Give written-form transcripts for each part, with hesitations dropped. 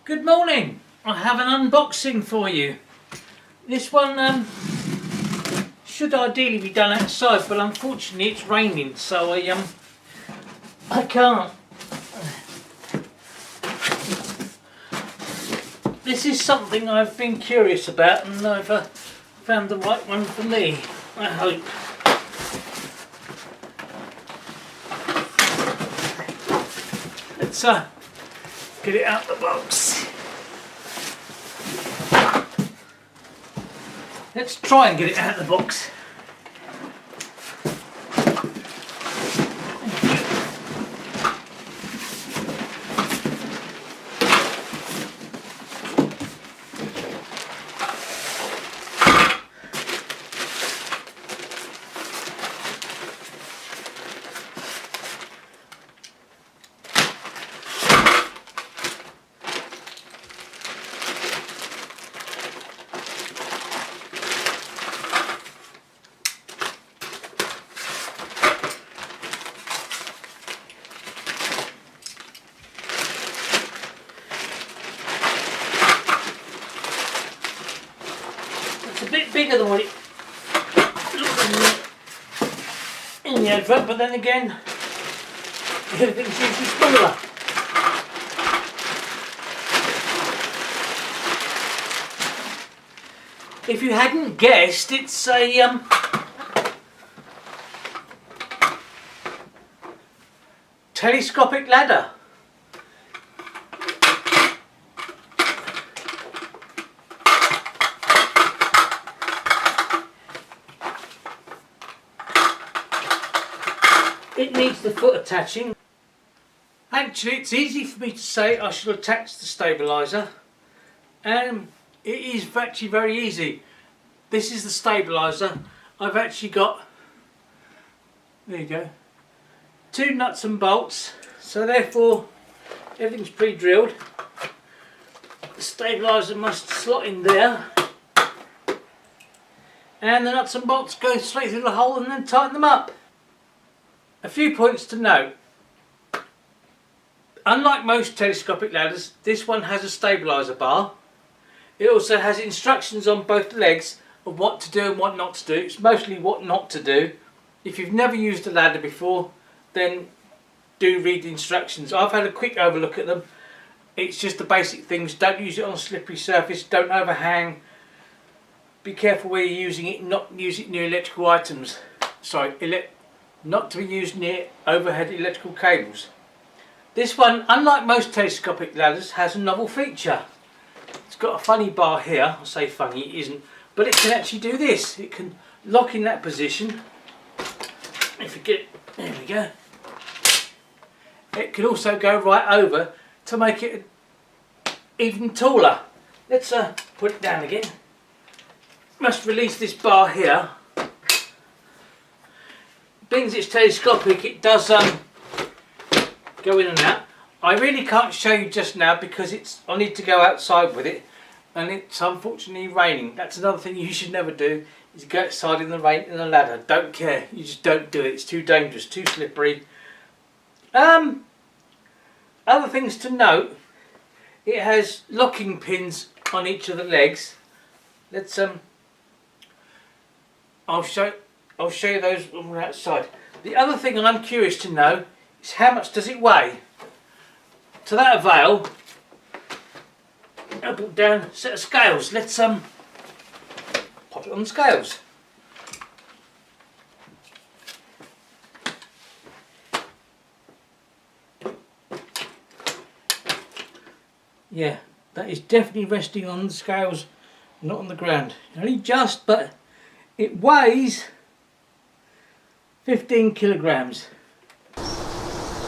Good morning. I have an unboxing for you. This one should ideally be done outside, but unfortunately it's raining, so I can't. This is something I've been curious about, and I've found the right one for me, I hope. Let's get it out of the box. Let's try and get it out of the box. It's a bit bigger than what it looked in the advert, but then again, everything's usually smaller. If you hadn't guessed, it's a telescopic ladder. It needs the foot attaching. Actually, it's easy for me to say I should attach the stabiliser, and it is actually very easy. This is the stabiliser. I've actually got, there you go, 2 nuts and bolts, so therefore everything's pre-drilled. The stabiliser must slot in there, and the nuts and bolts go straight through the hole and then tighten them up. A few points to note. Unlike most telescopic ladders, this one has a stabiliser bar. It also has instructions on both legs of what to do and what not to do. It's mostly what not to do. If you've never used a ladder before, then do read the instructions. I've had a quick overlook at them. It's just the basic things. Don't use it on a slippery surface. Don't overhang. Be careful where you're using it. Not use it near electrical items. Not to be used near overhead electrical cables. This one, unlike most telescopic ladders, has a novel feature. It's got a funny bar here. I say funny, it isn't, but it can actually do this. It can lock in that position. If you get, there we go. It can also go right over to make it even taller. Let's put it down again. Must release this bar here. Being as it's telescopic, it does go in and out. I really can't show you just now because I need to go outside with it, and it's unfortunately raining. That's another thing you should never do, is go outside in the rain in a ladder. Don't care, you just don't do it. It's too dangerous, too slippery. Other things to note, it has locking pins on each of the legs. Let's I'll show you those on the outside. The other thing I'm curious to know is how much does it weigh? To that avail, I put down a set of scales. Let's pop it on the scales. Yeah, that is definitely resting on the scales, not on the ground. Only just, but it weighs 15 kilograms.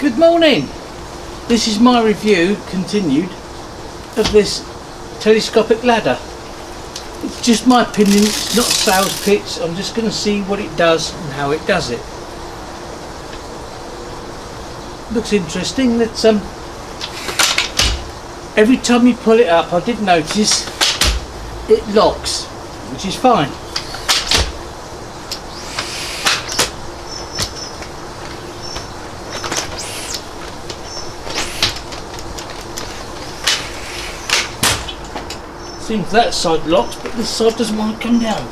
Good morning. This is my review, continued, of this telescopic ladder. It's just my opinion, it's not a sales pitch. I'm just going to see what it does and how it does it. Looks interesting. Let's every time you pull it up, I did notice it locks, which is fine. Seems that side locks, but this side doesn't want to come down.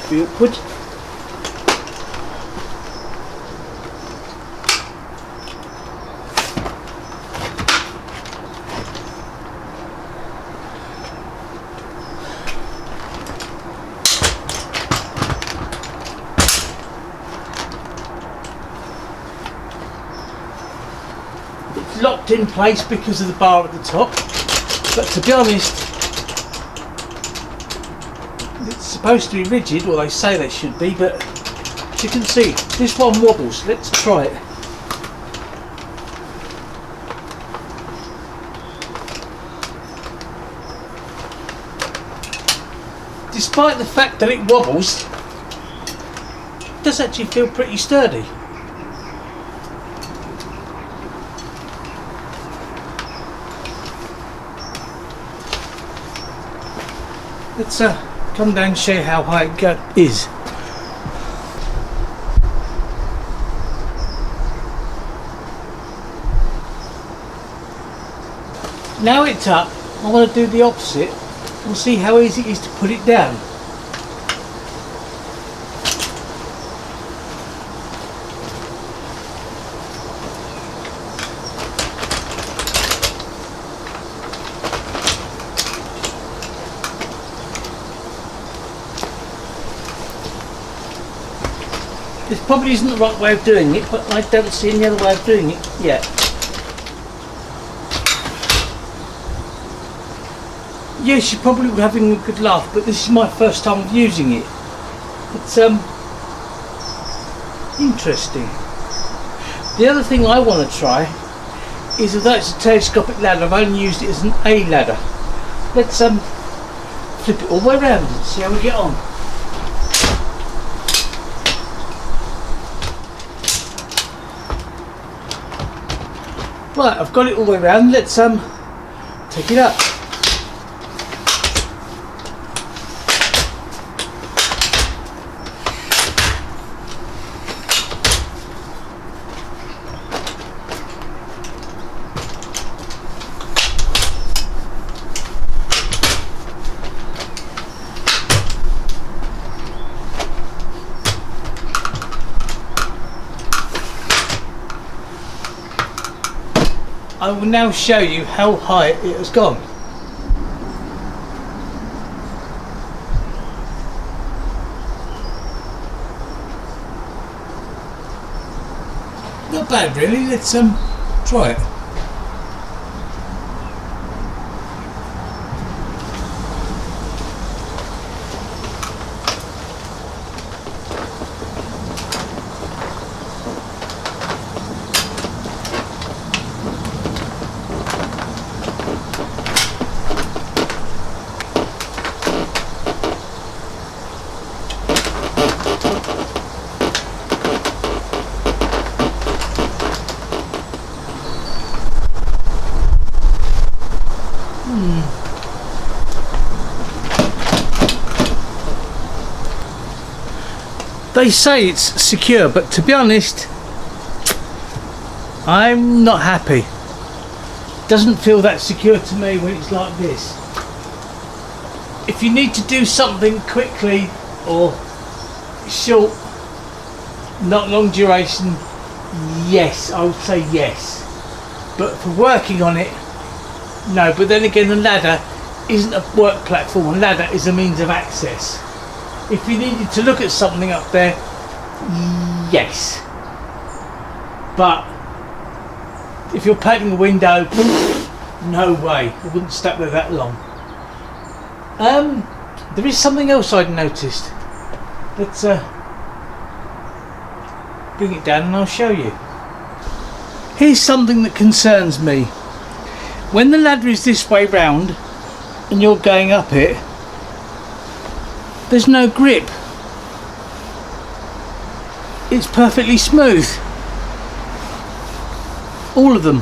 Be awkward. It's locked in place because of the bar at the top, but to be honest, it's supposed to be rigid, or they say they should be, but as you can see, this one wobbles. Let's try it. Despite the fact that it wobbles, it does actually feel pretty sturdy. Let's come down and show you how high it is. Now it's up, I want to do the opposite. We'll see how easy it is to put it down. This probably isn't the right way of doing it, but I don't see any other way of doing it yet. Yes, you're probably having a good laugh, but this is my first time of using it. It's interesting. The other thing I want to try is, although it's a telescopic ladder, I've only used it as an A ladder. Let's flip it all the way around and see how we get on. Right, I've got it all the way around. Let's take it up. I will now show you how high it has gone. Not bad really, let's try it. They say it's secure, but to be honest, I'm not happy. It doesn't feel that secure to me when it's like this. If you need to do something quickly or short, not long duration, yes, I would say yes. But for working on it, no. But then again, the ladder isn't a work platform. A ladder is a means of access. If you needed to look at something up there, yes. But if you're painting a window, no way. I wouldn't stay there that long. There is something else I'd noticed. Let's bring it down and I'll show you. Here's something that concerns me. When the ladder is this way round and you're going up it, there's no grip. It's perfectly smooth. All of them.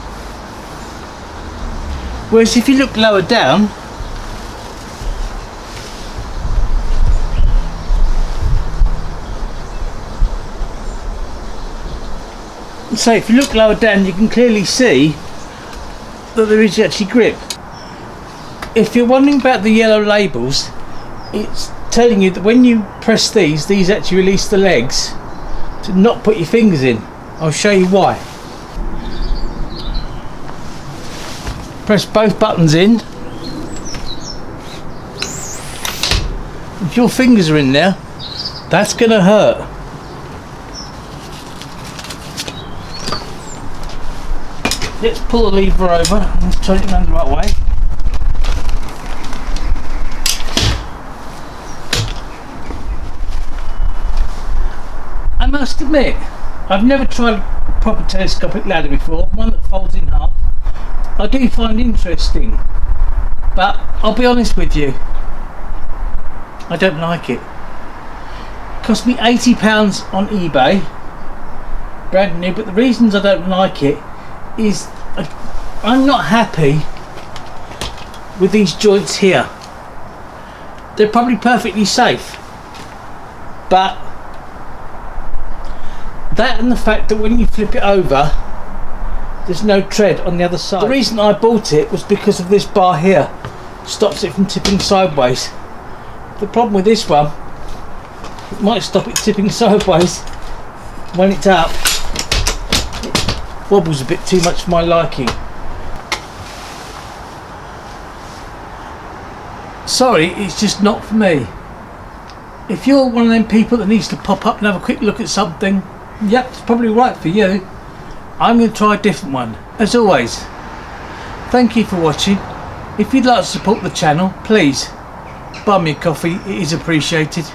Whereas if you look lower down, so if you look lower down, you can clearly see that there is actually grip. if you're wondering about the yellow labels, it's telling you that when you press these actually release the legs to not put your fingers in. I'll show you why. Press both buttons in. If your fingers are in there, that's going to hurt. Let's pull the lever over. Let's turn it around the right way. I must admit, I've never tried a proper telescopic ladder before, one that folds in half. I do find interesting, but I'll be honest with you, I don't like it. It cost me £80 on eBay, brand new, but the reasons I don't like it is I'm not happy with these joints here. They're probably perfectly safe, but that and the fact that when you flip it over there's no tread on the other side. The reason I bought it was because of this bar here, stops it from tipping sideways. The problem with this one, it might stop it tipping sideways when it's up. It wobbles a bit too much for my liking. Sorry, it's just not for me. If you're one of them people that needs to pop up and have a quick look at something, yep, it's probably right for you. I'm going to try a different one. As always, thank you for watching. If you'd like to support the channel, please buy me a coffee, it is appreciated.